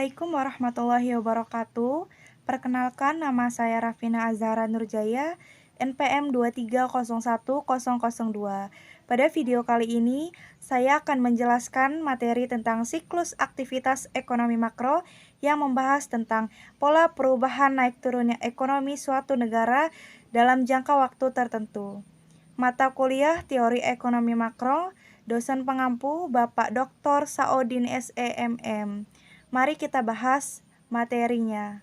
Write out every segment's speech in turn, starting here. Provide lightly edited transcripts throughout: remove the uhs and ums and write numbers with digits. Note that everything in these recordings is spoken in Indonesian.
Assalamualaikum warahmatullahi wabarakatuh. Perkenalkan, nama saya Rafina Azhara Nurjaya, NPM 2301002. Pada video kali ini, saya akan menjelaskan materi tentang siklus aktivitas ekonomi makro yang membahas tentang pola perubahan naik turunnya ekonomi suatu negara dalam jangka waktu tertentu. Mata kuliah Teori Ekonomi Makro, dosen pengampu Bapak Dr. Saodin SEMM. Mari kita bahas materinya.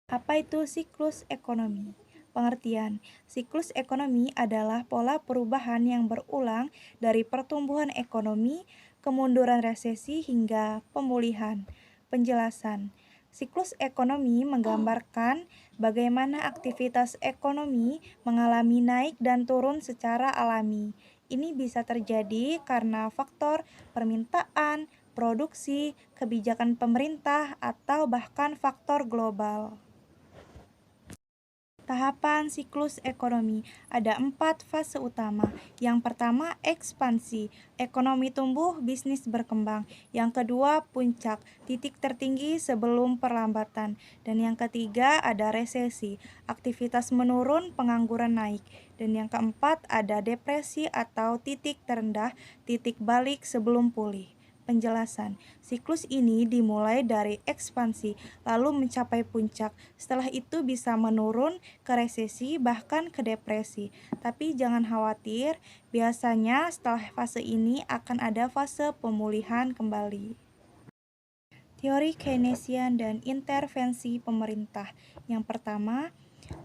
Apa itu siklus ekonomi? Pengertian, siklus ekonomi adalah pola perubahan yang berulang dari pertumbuhan ekonomi, kemunduran resesi hingga pemulihan. Penjelasan, siklus ekonomi menggambarkan bagaimana aktivitas ekonomi mengalami naik dan turun secara alami. Ini bisa terjadi karena faktor permintaan, produksi, kebijakan pemerintah, atau bahkan faktor global. Tahapan siklus ekonomi ada 4 fase utama. Yang pertama, ekspansi, ekonomi tumbuh, bisnis berkembang. Yang kedua, puncak, titik tertinggi sebelum perlambatan. Dan yang ketiga, ada resesi, aktivitas menurun, pengangguran naik. Dan yang keempat, ada depresi atau titik terendah, titik balik sebelum pulih. Penjelasan, siklus ini dimulai dari ekspansi, lalu mencapai puncak. Setelah itu bisa menurun ke resesi, bahkan ke depresi. Tapi jangan khawatir, biasanya setelah fase ini akan ada fase pemulihan kembali. Teori Keynesian dan intervensi pemerintah. Yang pertama,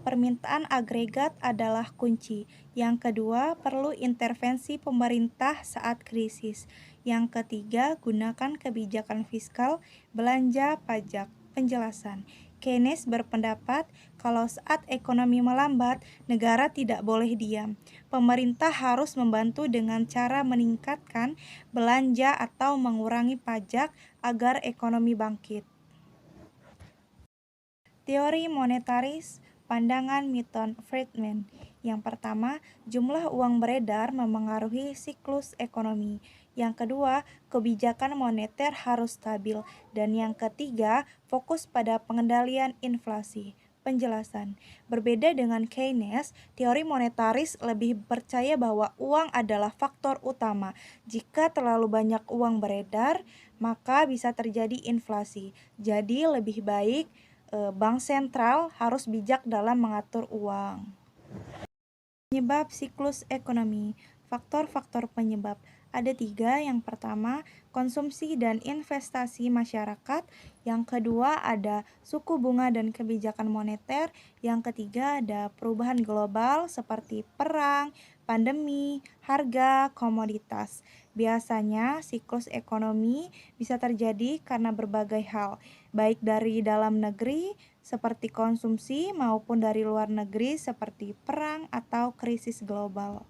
permintaan agregat adalah kunci. Yang kedua, perlu intervensi pemerintah saat krisis. Yang ketiga, gunakan kebijakan fiskal, belanja, pajak. Penjelasan, Keynes berpendapat kalau saat ekonomi melambat, negara tidak boleh diam. Pemerintah harus membantu dengan cara meningkatkan belanja atau mengurangi pajak agar ekonomi bangkit. Teori monetaris, pandangan Milton Friedman. Yang pertama, jumlah uang beredar memengaruhi siklus ekonomi. Yang kedua, kebijakan moneter harus stabil. Dan yang ketiga, fokus pada pengendalian inflasi. Penjelasan, berbeda dengan Keynes, teori monetaris lebih percaya bahwa uang adalah faktor utama. Jika terlalu banyak uang beredar, maka bisa terjadi inflasi. Jadi lebih baik bank sentral harus bijak dalam mengatur uang. Penyebab siklus ekonomi. Faktor-faktor penyebab ada 3. Yang pertama, konsumsi dan investasi masyarakat. Yang kedua, ada suku bunga dan kebijakan moneter. Yang ketiga, ada perubahan global seperti perang, pandemi, harga, komoditas. Biasanya siklus ekonomi bisa terjadi karena berbagai hal, baik dari dalam negeri seperti konsumsi maupun dari luar negeri seperti perang atau krisis global.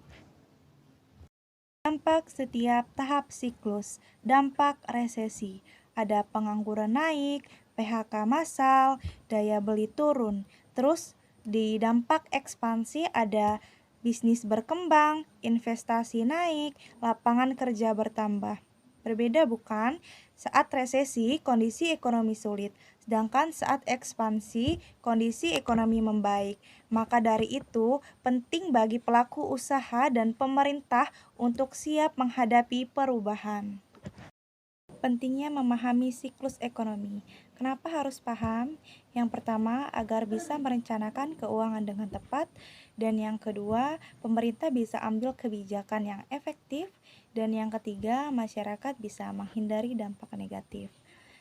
Dampak setiap tahap siklus. Dampak resesi. Ada pengangguran naik, PHK massal, daya beli turun. Terus di dampak ekspansi ada bisnis berkembang, investasi naik, lapangan kerja bertambah. Berbeda bukan? Saat resesi, kondisi ekonomi sulit. Sedangkan saat ekspansi, kondisi ekonomi membaik. Maka dari itu, penting bagi pelaku usaha dan pemerintah untuk siap menghadapi perubahan. Pentingnya memahami siklus ekonomi. Kenapa harus paham? Yang pertama, agar bisa merencanakan keuangan dengan tepat. Dan yang kedua, pemerintah bisa ambil kebijakan yang efektif. Dan yang ketiga, masyarakat bisa menghindari dampak negatif.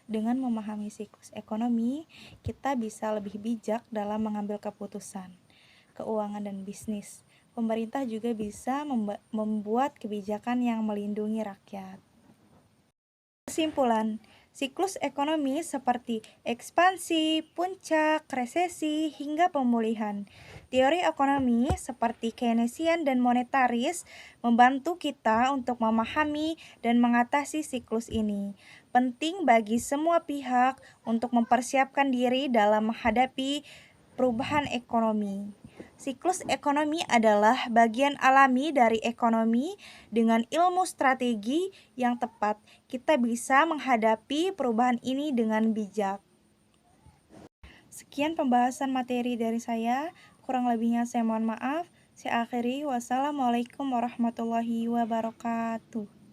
Dengan memahami siklus ekonomi, kita bisa lebih bijak dalam mengambil keputusan keuangan dan bisnis. Pemerintah juga bisa membuat kebijakan yang melindungi rakyat. Kesimpulan, siklus ekonomi seperti ekspansi, puncak, resesi, hingga pemulihan. Teori ekonomi seperti Keynesian dan monetaris membantu kita untuk memahami dan mengatasi siklus ini. Penting bagi semua pihak untuk mempersiapkan diri dalam menghadapi perubahan ekonomi. Siklus ekonomi adalah bagian alami dari ekonomi. Dengan ilmu strategi yang tepat, kita bisa menghadapi perubahan ini dengan bijak. Sekian pembahasan materi dari saya, kurang lebihnya saya mohon maaf. Saya akhiri, wassalamualaikum warahmatullahi wabarakatuh.